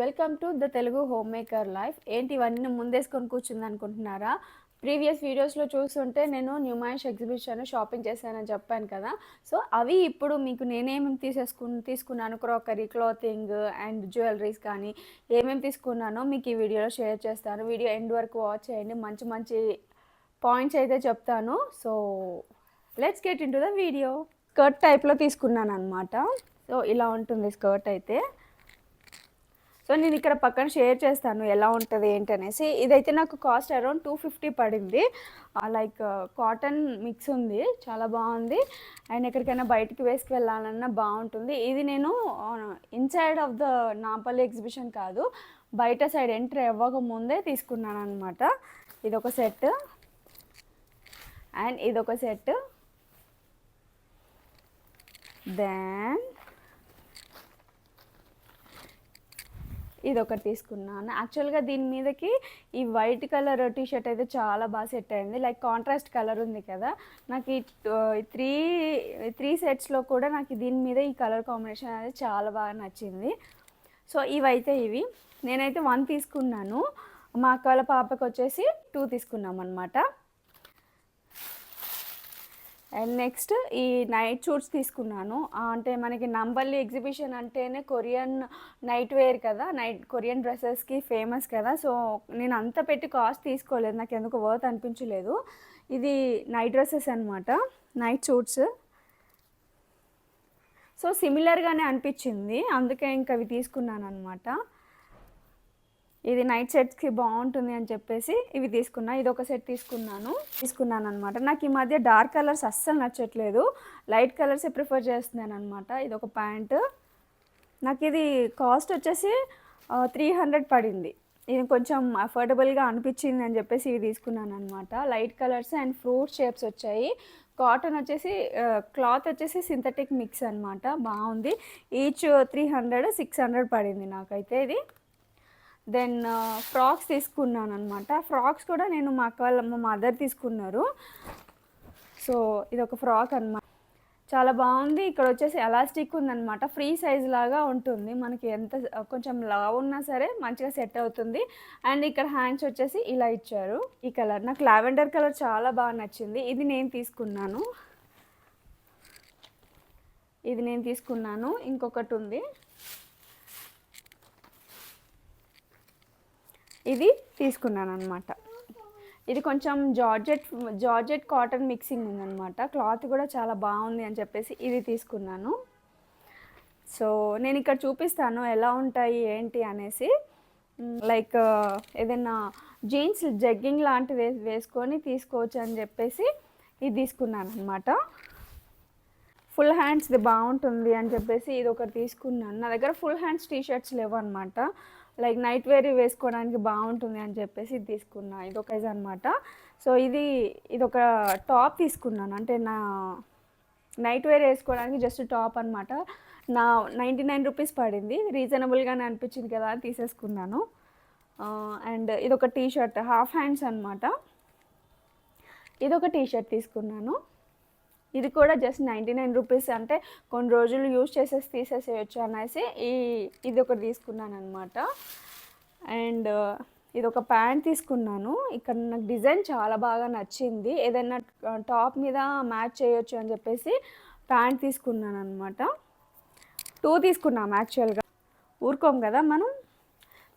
Welcome to the Telugu home maker life. ఏంటి ఇవన్నీ ముందేసుకొని కూర్చుంది అనుకుంటున్నారా? ప్రీవియస్ వీడియోస్లో చూస్తుంటే నేను న్యూమాయిష్ ఎగ్జిబిషన్ షాపింగ్ చేశానని చెప్పాను కదా. సో అవి ఇప్పుడు మీకు నేనేమేమి తీసుకున్నాను, క్రాకరీ, క్లాతింగ్ అండ్ జ్యువెలరీస్ కానీ ఏమేమి తీసుకున్నానో మీకు ఈ వీడియోలో షేర్ చేస్తాను. వీడియో ఎండ్ వరకు వాచ్ చేయండి, మంచి మంచి పాయింట్స్ అయితే చెప్తాను. So let's get in to the video. Skirt టైప్లో తీసుకున్నాను అనమాట. సో ఇలా ఉంటుంది స్కర్ట్ అయితే. సో నేను ఇక్కడ పక్కన షేర్ చేస్తాను ఎలా ఉంటుంది ఏంటనేసి. ఇదైతే నాకు కాస్ట్ అరౌండ్ 250 పడింది. లైక్ కాటన్ మిక్స్ ఉంది, చాలా బాగుంది. అండ్ ఎక్కడికైనా బయటికి వేసుకు వెళ్ళాలన్నా బాగుంటుంది. ఇది నేను inside of the Nampally exhibition కాదు, బయట సైడ్ ఎంట్రీ అవ్వక ముందే తీసుకున్నాను అనమాట. ఇదొక సెట్ అండ్ ఇదొక సెట్. దెన్ ఇది ఒకటి తీసుకున్నాను. యాక్చువల్గా దీని మీదకి ఈ వైట్ కలర్ టీషర్ట్ అయితే చాలా బాగా సెట్ అయింది. లైక్ కాంట్రాస్ట్ కలర్ ఉంది కదా, నాకు ఈ త్రీ సెట్స్లో కూడా నాకు దీని మీద ఈ కలర్ కాంబినేషన్ అనేది చాలా బాగా నచ్చింది. సో ఇవైతే ఇవి నేనైతే 1 తీసుకున్నాను. మా అక్క వాళ్ళ పాపకి వచ్చేసి 2 తీసుకున్నాం అనమాట. అండ్ నెక్స్ట్ ఈ నైట్ సూట్స్ తీసుకున్నాను. అంటే మనకి నాంపల్లి ఎగ్జిబిషన్ అంటేనే కొరియన్ నైట్ వేర్ కదా, కొరియన్ డ్రెస్సెస్కి ఫేమస్ కదా. సో నేను అంత పెట్టి కాస్ట్ తీసుకోలేదు, నాకు ఎందుకు వర్త్ అనిపించలేదు. ఇది నైట్ డ్రెస్సెస్ అనమాట, నైట్ సూట్స్. సో సిమిలర్గానే అనిపించింది, అందుకే ఇంకా అవి తీసుకున్నాను అనమాట. ఇది నైట్ సెట్స్కి బాగుంటుంది అని చెప్పేసి ఇవి తీసుకున్నా. ఇది ఒక సెట్ తీసుకున్నాను అనమాట. నాకు ఈ మధ్య డార్క్ కలర్స్ అస్సలు నచ్చట్లేదు, లైట్ కలర్సే ప్రిఫర్ చేస్తున్నాను అనమాట. ఇది ఒక ప్యాంట్, నాకు ఇది కాస్ట్ వచ్చేసి 300 పడింది. ఇది కొంచెం అఫోర్డబుల్గా అనిపించింది అని చెప్పేసి ఇవి తీసుకున్నాను అనమాట. Light colours and fruit shapes వచ్చాయి. కాటన్ వచ్చేసి క్లాత్ వచ్చేసి సింథటిక్ మిక్స్ అనమాట, బాగుంది. ఈచ్ 300, 600 పడింది నాకైతే ఇది. దెన్ ఫ్రాక్స్ తీసుకున్నాను అనమాట. ఫ్రాక్స్ కూడా నేను మా మదర్ తీసుకున్నారు. సో ఇది ఒక ఫ్రాక్ అనమాట, చాలా బాగుంది. ఇక్కడ వచ్చేసి ఎలాస్టిక్ ఉందన్నమాట, ఫ్రీ సైజ్ లాగా ఉంటుంది. మనకి ఎంత కొంచెం లావ్ ఉన్నా సరే మంచిగా సెట్ అవుతుంది. అండ్ ఇక్కడ హ్యాండ్స్ వచ్చేసి ఇలా ఇచ్చారు. ఈ కలర్ నాకు లావెండర్ కలర్ చాలా బాగా నచ్చింది. ఇది నేను తీసుకున్నాను. ఇంకొకటి ఉంది, ఇది తీసుకున్నాను అనమాట. ఇది కొంచెం జార్జెట్ కాటన్ మిక్సింగ్ ఉందన్నమాట. క్లాత్ కూడా చాలా బాగుంది అని చెప్పేసి ఇది తీసుకున్నాను. సో నేను ఇక్కడ చూపిస్తాను ఎలా ఉంటాయి ఏంటి అనేసి. లైక్ ఏదైనా జీన్స్ జగ్గింగ్ లాంటివి వేసుకొని తీసుకోవచ్చు అని చెప్పేసి ఇది తీసుకున్నాను అనమాట. ఫుల్ హ్యాండ్స్ ఇది బాగుంటుంది అని చెప్పేసి ఇది ఒకటి తీసుకున్నాను. నా దగ్గర ఫుల్ హ్యాండ్స్ టీషర్ట్స్ లేవు అనమాట, లైక్ నైట్ వేర్ వేసుకోవడానికి బాగుంటుంది అని చెప్పేసి ఇది తీసుకున్నా. ఇది ఒక సైజ్ అనమాట. సో ఇది ఒక టాప్ తీసుకున్నాను, అంటే నా నైట్ వేర్ వేసుకోవడానికి జస్ట్ టాప్ అనమాట. 99 రూపీస్ పడింది, రీజనబుల్గానే అనిపించింది కదా అని తీసేసుకున్నాను. అండ్ ఇది ఒక టీషర్ట్ హాఫ్ హ్యాండ్స్ అనమాట. ఇది ఒక టీషర్ట్ తీసుకున్నాను. ఇది కూడా జస్ట్ 99 రూపీస్, అంటే కొన్ని రోజులు యూజ్ చేసేసి తీసేసేయచ్చు అనేసి ఇది ఒకటి తీసుకున్నాను అనమాట. అండ్ ఇది ఒక ప్యాంట్ తీసుకున్నాను. ఇక్కడ నాకు డిజైన్ చాలా బాగా నచ్చింది, ఏదైనా టాప్ మీద మ్యాచ్ చేయొచ్చు అని చెప్పేసి ప్యాంట్ తీసుకున్నాను అనమాట. 2 తీసుకున్నాము యాక్చువల్గా, ఊరుకోం కదా మనం.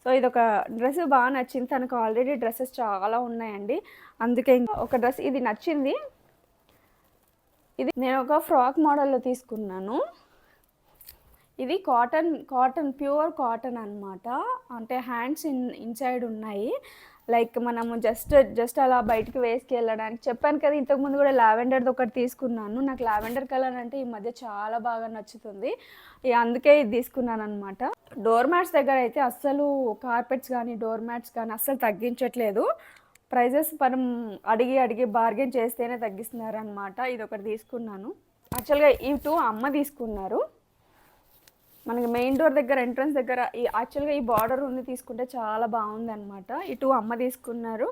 సో ఇది ఒక డ్రెస్ బాగా నచ్చింది, తనకు ఆల్రెడీ డ్రెస్సెస్ చాలా ఉన్నాయండి, అందుకే ఇంకా ఒక డ్రెస్ ఇది నచ్చింది. ఇది నేను ఒక ఫ్రాక్ మోడల్లో తీసుకున్నాను. ఇది కాటన్ ప్యూర్ కాటన్ అనమాట, అంటే హ్యాండ్స్ ఇన్సైడ్ ఉన్నాయి. లైక్ మనము జస్ట్ అలా బయటికి వేసుకు వెళ్ళడానికి. చెప్పాను కదా ఇంతకుముందు కూడా లావెండర్ది ఒకటి తీసుకున్నాను. నాకు లావెండర్ కలర్ అంటే ఈ మధ్య చాలా బాగా నచ్చుతుంది, అందుకే ఇది తీసుకున్నాను అనమాట. డోర్ మ్యాట్స్ దగ్గర అయితే అస్సలు కార్పెట్స్ కానీ డోర్ మ్యాట్స్ కానీ అస్సలు తగ్గించట్లేదు. ప్రైజెస్ మనం అడిగి బార్గెన్ చేస్తేనే తగ్గిస్తున్నారు అనమాట. ఇది ఒకటి తీసుకున్నాను. యాక్చువల్గా ఈ 2 అమ్మ తీసుకున్నారు. మనకి మెయిన్ డోర్ దగ్గర ఎంట్రన్స్ దగ్గర యాక్చువల్గా ఈ బార్డర్ ఉంది తీసుకుంటే చాలా బాగుంది అనమాట. ఈ 2 అమ్మ తీసుకున్నారు.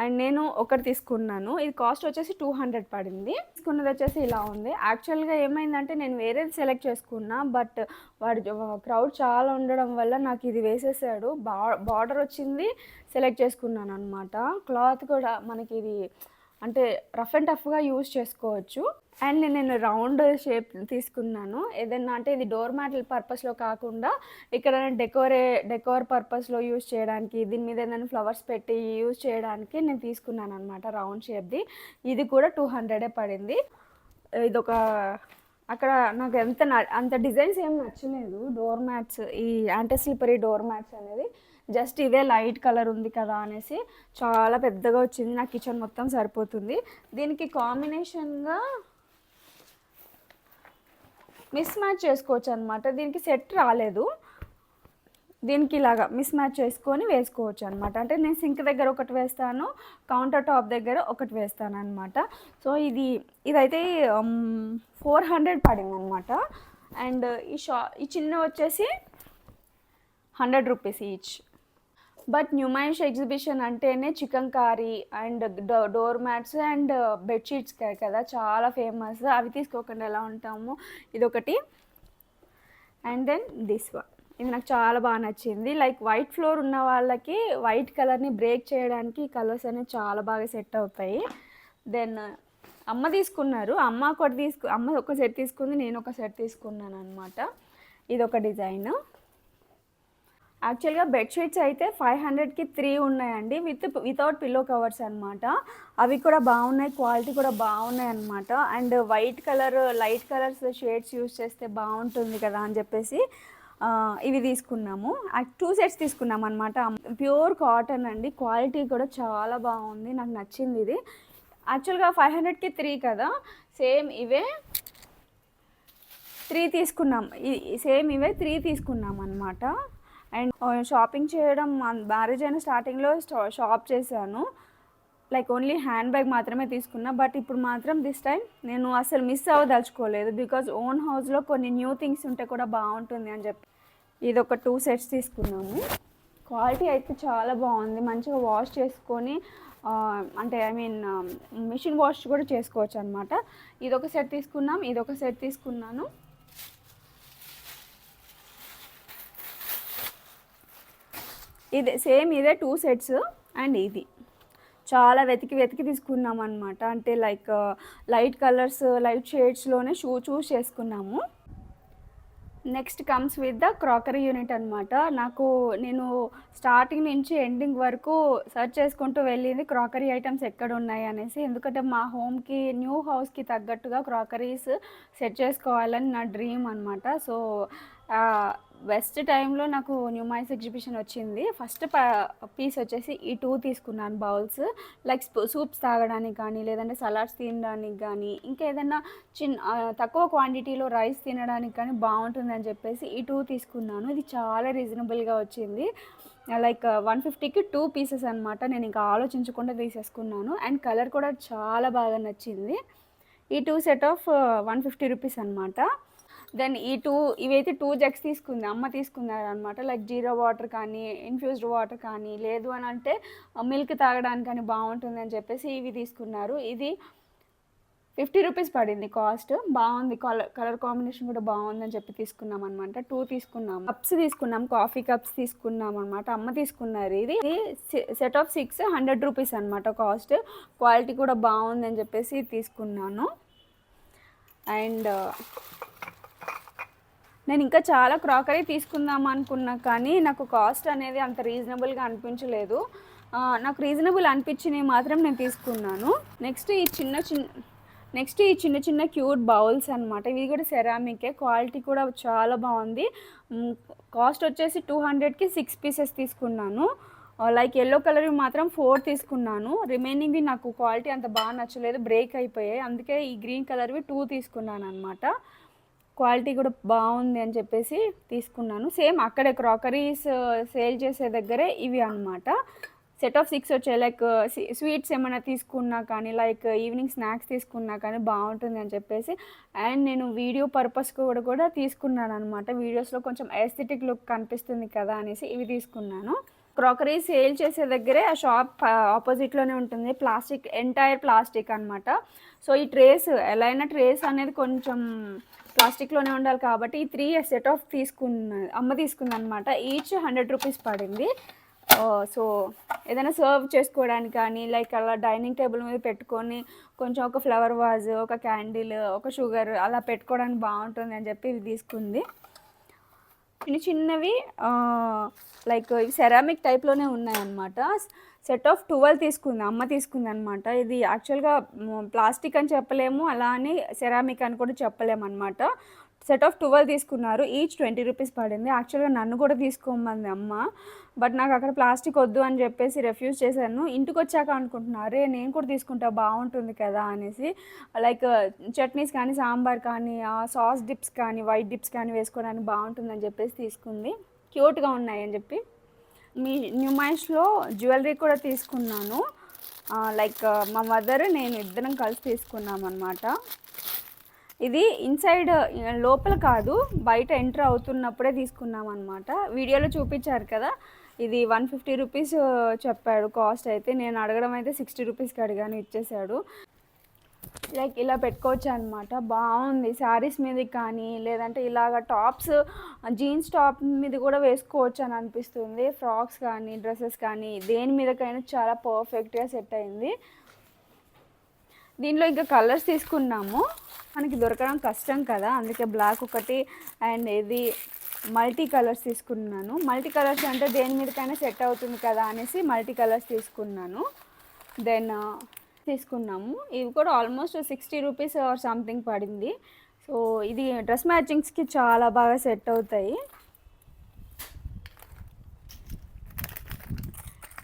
అండ్ నేను ఒకటి తీసుకున్నాను. ఇది కాస్ట్ వచ్చేసి 200 పడింది. తీసుకున్నది వచ్చేసి ఇలా ఉంది. యాక్చువల్గా ఏమైందంటే నేను వేరేది సెలెక్ట్ చేసుకున్నా, బట్ వాడు క్రౌడ్ చాలా ఉండడం వల్ల నాకు ఇది వేసేసాడు. బార్డర్ వచ్చింది సెలెక్ట్ చేసుకున్నాను అనమాట. క్లాత్ కూడా మనకి ఇది అంటే రఫ్ అండ్ టఫ్గా యూజ్ చేసుకోవచ్చు. అండ్ నేను రౌండ్ షేప్ తీసుకున్నాను. ఏదన్నా అంటే ఇది డోర్ మ్యాట్ పర్పస్లో కాకుండా ఇక్కడ డెకోర్ పర్పస్లో యూజ్ చేయడానికి, దీని మీద ఏదైనా ఫ్లవర్స్ పెట్టి యూజ్ చేయడానికి నేను తీసుకున్నాను అనమాట రౌండ్ షేప్ది. ఇది కూడా 200 పడింది. ఇదొక అక్కడ నాకు అంత డిజైన్స్ ఏం నచ్చలేదు. డోర్ మ్యాట్స్, ఈ యాంటీ స్లిపరీ డోర్ మ్యాట్స్ అనేది జస్ట్ ఇదే లైట్ కలర్ ఉంది కదా అనేసి చాలా పెద్దగా వచ్చింది. నా కిచెన్ మొత్తం సరిపోతుంది. దీనికి కాంబినేషన్గా మిస్ మ్యాచ్ చేసుకోవచ్చు అనమాట. దీనికి సెట్ రాలేదు. దీనికి ఇలాగా మిస్ మ్యాచ్ చేసుకొని వేసుకోవచ్చు అనమాట. అంటే నేను సింక్ దగ్గర ఒకటి వేస్తాను, కౌంటర్ టాప్ దగ్గర ఒకటి వేస్తాను అనమాట. సో ఇదైతే 400 పడింది అనమాట. అండ్ ఈ చిన్న వచ్చేసి 100 rupees each. But Numaish exhibition అంటేనే chicken curry and door mats and bedsheets కదా చాలా ఫేమస్. అవి తీసుకోకుండా ఎలా ఉంటాము. ఇదొకటి. అండ్ దెన్ దిస్ వన్, ఇది నాకు చాలా బాగా నచ్చింది. లైక్ వైట్ ఫ్లోర్ ఉన్న వాళ్ళకి వైట్ కలర్ని బ్రేక్ చేయడానికి ఈ కలర్స్ అనేవి చాలా బాగా సెట్ అవుతాయి. దెన్ అమ్మ తీసుకున్నారు. అమ్మ ఒక సెట్ తీసుకుంది, నేను ఒక సెట్ తీసుకున్నాను అనమాట. ఇదొక డిజైన్. యాక్చువల్గా బెడ్షీట్స్ అయితే 500కి 3 ఉన్నాయండి, వితౌట్ పిల్లో కవర్స్ అనమాట. అవి కూడా బాగున్నాయి, క్వాలిటీ కూడా బాగున్నాయి అనమాట. And white colour, light colours shades use చేస్తే బాగుంటుంది కదా అని చెప్పేసి ఇవి తీసుకున్నాము. 2 సెట్స్ తీసుకున్నాం అనమాట. ప్యూర్ కాటన్ అండి, క్వాలిటీ కూడా చాలా బాగుంది, నాకు నచ్చింది ఇది. యాక్చువల్గా 500కి 3 కదా, సేమ్ ఇవే 3 తీసుకున్నాం. సేమ్ ఇవే 3 తీసుకున్నాం అనమాట. అండ్ షాపింగ్ చేయడం మ్యారేజ్ అయిన స్టార్టింగ్లో షాప్ చేశాను. లైక్ ఓన్లీ హ్యాండ్ బ్యాగ్ మాత్రమే తీసుకున్నా. బట్ ఇప్పుడు మాత్రం దిస్ టైం నేను అసలు మిస్ అవ్వదలుచుకోలేదు. బికాజ్ ఓన్ హౌస్లో కొన్ని న్యూ థింగ్స్ ఉంటే కూడా బాగుంటుంది అని చెప్పి ఇది ఒక 2 సెట్స్ తీసుకున్నాము. క్వాలిటీ అయితే చాలా బాగుంది, మంచిగా వాష్ చేసుకొని అంటే మిషన్ వాష్ కూడా చేసుకోవచ్చు అనమాట. ఇదొక సెట్ తీసుకున్నాం, ఇదొక సెట్ తీసుకున్నాను. ఇదే 2 సెట్స్. అండ్ ఇది చాలా వెతికి తీసుకున్నాం అనమాట. అంటే లైక్ లైట్ కలర్స్, లైట్ షేడ్స్లోనే చూస్ చేసుకున్నాము. Next comes with the crockery unit అనమాట. నేను స్టార్టింగ్ నుంచి ఎండింగ్ వరకు సర్చ్ చేసుకుంటూ వెళ్ళింది క్రాకరీ ఐటమ్స్ ఎక్కడ ఉన్నాయి అనేసి. ఎందుకంటే మా హోమ్కి, న్యూ హౌస్కి తగ్గట్టుగా క్రాకరీస్ సెట్ చేసుకోవాలని నా డ్రీమ్ అనమాట. సో బెస్ట్ టైంలో నాకు న్యూమైష్ ఎగ్జిబిషన్ వచ్చింది. ఫస్ట్ పీస్ వచ్చేసి ఈ 2 తీసుకున్నాను బౌల్స్. లైక్ సూప్స్ తాగడానికి కానీ, లేదంటే సలాడ్స్ తినడానికి కానీ, ఇంకా ఏదైనా తక్కువ క్వాంటిటీలో రైస్ తినడానికి కానీ బాగుంటుందని చెప్పేసి ఈ 2 తీసుకున్నాను. ఇది చాలా రీజనబుల్గా వచ్చింది. లైక్ 150కి 2 పీసెస్ అనమాట. నేను ఇంకా ఆలోచించకుండా తీసేసుకున్నాను. అండ్ కలర్ కూడా చాలా బాగా నచ్చింది. ఈ 2 సెట్ ఆఫ్ 150 రూపీస్ అనమాట. దెన్ ఇవైతే 2 జగ్స్ తీసుకుంది, అమ్మ తీసుకున్నారు అనమాట. లైక్ జీరా వాటర్ కానీ, ఇన్ఫ్యూజ్డ్ వాటర్ కానీ, లేదు అని అంటే మిల్క్ తాగడానికి కానీ బాగుంటుంది అని చెప్పేసి ఇవి తీసుకున్నారు. ఇది 50 రూపీస్ పడింది కాస్ట్. బాగుంది, కలర్ కాంబినేషన్ కూడా బాగుందని చెప్పి తీసుకున్నాం అనమాట. 2 తీసుకున్నాం. కప్స్ తీసుకున్నాం, కాఫీ కప్స్ తీసుకున్నాం అనమాట. అమ్మ తీసుకున్నారు. ఇది సెట్ ఆఫ్ 6 100 రూపీస్ అనమాట కాస్ట్. క్వాలిటీ కూడా బాగుంది అని చెప్పేసి తీసుకున్నాను. అండ్ నేను ఇంకా చాలా క్రాకరీ తీసుకుందాం అనుకున్నా, కానీ నాకు కాస్ట్ అనేది అంత రీజనబుల్గా అనిపించలేదు. నాకు రీజనబుల్ అనిపించినవి మాత్రం నేను తీసుకున్నాను. నెక్స్ట్ ఈ చిన్న చిన్న క్యూట్ బౌల్స్ అనమాట. ఇవి కూడా సెరామికే, క్వాలిటీ కూడా చాలా బాగుంది. కాస్ట్ వచ్చేసి 200కి 6 పీసెస్ తీసుకున్నాను. లైక్ ఎల్లో కలర్ మాత్రం 4 తీసుకున్నాను. రిమైనింగ్వి నాకు క్వాలిటీ అంత బాగా నచ్చలేదు, బ్రేక్ అయిపోయాయి. అందుకే ఈ గ్రీన్ కలర్వి 2 తీసుకున్నాను అనమాట. క్వాలిటీ కూడా బాగుంది అని చెప్పేసి తీసుకున్నాను. సేమ్ అక్కడే క్రాకరీస్ సేల్ చేసే దగ్గరే ఇవి అనమాట. సెట్ ఆఫ్ 6 వచ్చాయి. లైక్ స్వీట్స్ ఏమైనా తీసుకున్నా కానీ, లైక్ ఈవినింగ్ స్నాక్స్ తీసుకున్నా కానీ బాగుంటుంది అని చెప్పేసి. అండ్ నేను వీడియో పర్పస్ కూడా తీసుకున్నాను అనమాట. వీడియోస్లో కొంచెం ఎస్థెటిక్ లుక్ కనిపిస్తుంది కదా అనేసి ఇవి తీసుకున్నాను. క్రాకరీ సేల్ చేసే దగ్గరే ఆ షాప్ ఆపోజిట్లోనే ఉంటుంది. ప్లాస్టిక్, ఎంటైర్ ప్లాస్టిక్ అనమాట. సో ఈ ట్రేస్ ఎలా అయినా ట్రేస్ అనేది కొంచెం ప్లాస్టిక్లోనే ఉండాలి కాబట్టి ఈ 3 సెట్ ఆఫ్ అమ్మ తీసుకుందనమాట. ఈచ్ 100 రూపీస్ పడింది. సో ఏదైనా సర్వ్ చేసుకోవడానికి కానీ లైక్ అలా డైనింగ్ టేబుల్ మీద పెట్టుకొని కొంచెం ఒక ఫ్లవర్ వాజ్, ఒక క్యాండిల్, ఒక షుగర్ అలా పెట్టుకోవడానికి బాగుంటుంది అని చెప్పి ఇది తీసుకుంది. చిన్నవి లైక్ ఇవి సెరామిక్ టైప్లోనే ఉన్నాయన్నమాట. సెట్ ఆఫ్ 12 తీసుకుంది అమ్మ తీసుకుంది అనమాట. ఇది యాక్చువల్గా ప్లాస్టిక్ అని చెప్పలేము, అలా అని సెరామిక్ అని కూడా చెప్పలేము అనమాట. సెట్ ఆఫ్ 12 తీసుకున్నారు. ఈచ్ 20 రూపీస్ పడింది. యాక్చువల్గా నన్ను కూడా తీసుకోమంది అమ్మ, బట్ నాకు అక్కడ ప్లాస్టిక్ వద్దు అని చెప్పేసి రిఫ్యూజ్ చేశాను. ఇంటికి వచ్చాక అనుకుంటున్నా అరే నేను కూడా తీసుకుంటా బాగుంటుంది కదా అనేసి. లైక్ చట్నీస్ కానీ, సాంబార్ కానీ, సాస్ డిప్స్ కానీ, వైట్ డిప్స్ కానీ వేసుకోవడానికి బాగుంటుందని చెప్పేసి తీసుకుంది. క్యూట్గా ఉన్నాయి అని చెప్పి. న్యూమైష్లో జ్యువెలరీ కూడా తీసుకున్నాను. లైక్ మా మదర్ నేను ఇద్దరం కలిసి తీసుకున్నాం అనమాట. ఇది ఇన్సైడ్ లోపల కాదు, బయట ఎంటర్ అవుతున్నప్పుడే తీసుకున్నాం అనమాట. వీడియోలో చూపించారు కదా, ఇది 150 రూపీస్ చెప్పాడు కాస్ట్. అయితే నేను అడగడం అయితే 60 రూపీస్కి అడిగాను, ఇచ్చేసాడు. లైక్ ఇలా పెట్టుకోవచ్చు అనమాట. బాగుంది. శారీస్ మీద కానీ లేదంటే ఇలాగ టాప్స్, జీన్స్ టాప్ మీద కూడా వేసుకోవచ్చు అని అనిపిస్తుంది. ఫ్రాక్స్ కానీ డ్రెస్సెస్ కానీ దేని మీదకైనా చాలా పర్ఫెక్ట్గా సెట్ అయింది. దీనిలో ఇంకా కలర్స్ తీసుకున్నాము, మనకి దొరకడం కష్టం కదా, అందుకే బ్లాక్ ఒకటి అండ్ ఇది మల్టీ కలర్స్ తీసుకున్నాను. మల్టీ కలర్స్ అంటే దేని మీదకైనా సెట్ అవుతుంది కదా అనేసి మల్టీ కలర్స్ తీసుకున్నాను. దెన్ తీసుకున్నాము. ఇవి కూడా ఆల్మోస్ట్ 60 రూపీస్ ఆర్ సంథింగ్ పడింది. సో ఇది డ్రెస్ మ్యాచింగ్స్కి చాలా బాగా సెట్ అవుతాయి.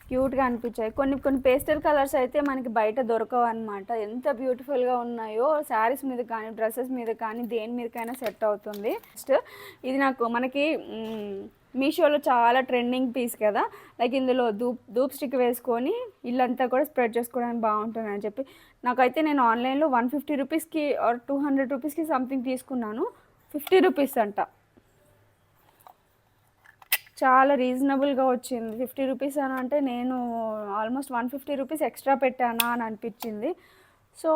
క్యూట్గా అనిపించాయి. కొన్ని పేస్టల్ కలర్స్ అయితే మనకి బయట దొరకవు అనమాట. ఎంత బ్యూటిఫుల్గా ఉన్నాయో. శారీస్ మీద కానీ డ్రెస్సెస్ మీద కానీ దేని మీదకైనా సెట్ అవుతుంది. నెక్స్ట్ ఇది మనకి మీషోలో చాలా ట్రెండింగ్ పీస్ కదా, లైక్ ఇందులో ధూప్ స్టిక్ వేసుకొని ఇల్లంతా కూడా స్ప్రెడ్ చేసుకోవడానికి బాగుంటుంది అని చెప్పి నాకైతే నేను ఆన్లైన్లో 150 రూపీస్కి ఆర్ 200 రూపీస్కి సంథింగ్ తీసుకున్నాను. 50 రూపీస్ అంట. చాలా రీజనబుల్గా వచ్చింది. 50 రూపీస్ అని అంటే నేను ఆల్మోస్ట్ 150 రూపీస్ ఎక్స్ట్రా పెట్టానా అని అనిపించింది. సో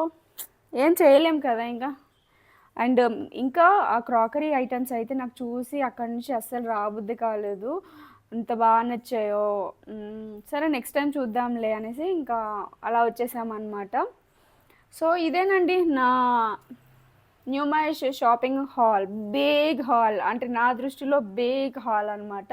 ఏం చేయలేం కదా ఇంకా. అండ్ ఇంకా ఆ క్రాకరీ ఐటమ్స్ అయితే నాకు చూసి అక్కడి నుంచి అస్సలు రాబుద్ది కాలేదు, అంత బాగా నచ్చాయో. సరే నెక్స్ట్ టైం చూద్దాంలే అనేసి ఇంకా అలా వచ్చేసామన్నమాట. సో ఇదేనండి నా Numaish shopping hall. Big hall అంటే నా దృష్టిలో బిగ్ హాల్ అనమాట.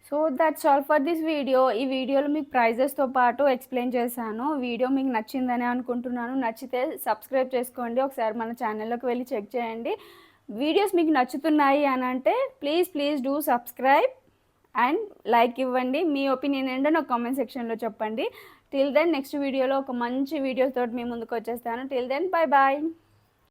So that's all for this video. ఈ వీడియోలో మీకు ప్రైజెస్తో పాటు ఎక్స్ప్లెయిన్ చేశాను. వీడియో మీకు నచ్చిందని అనుకుంటున్నాను. నచ్చితే సబ్స్క్రైబ్ చేసుకోండి. ఒకసారి మన ఛానల్లోకి వెళ్ళి చెక్ చేయండి. వీడియోస్ మీకు నచ్చుతున్నాయి అని అంటే please do subscribe and like ఇవ్వండి. మీ ఒపీనియన్ ఏంటో నాకు కామెంట్ సెక్షన్లో చెప్పండి. టిల్ దెన్ నెక్స్ట్ వీడియోలో ఒక మంచి వీడియోస్ తోటి మీ ముందుకు వచ్చేస్తాను. Till then bye bye.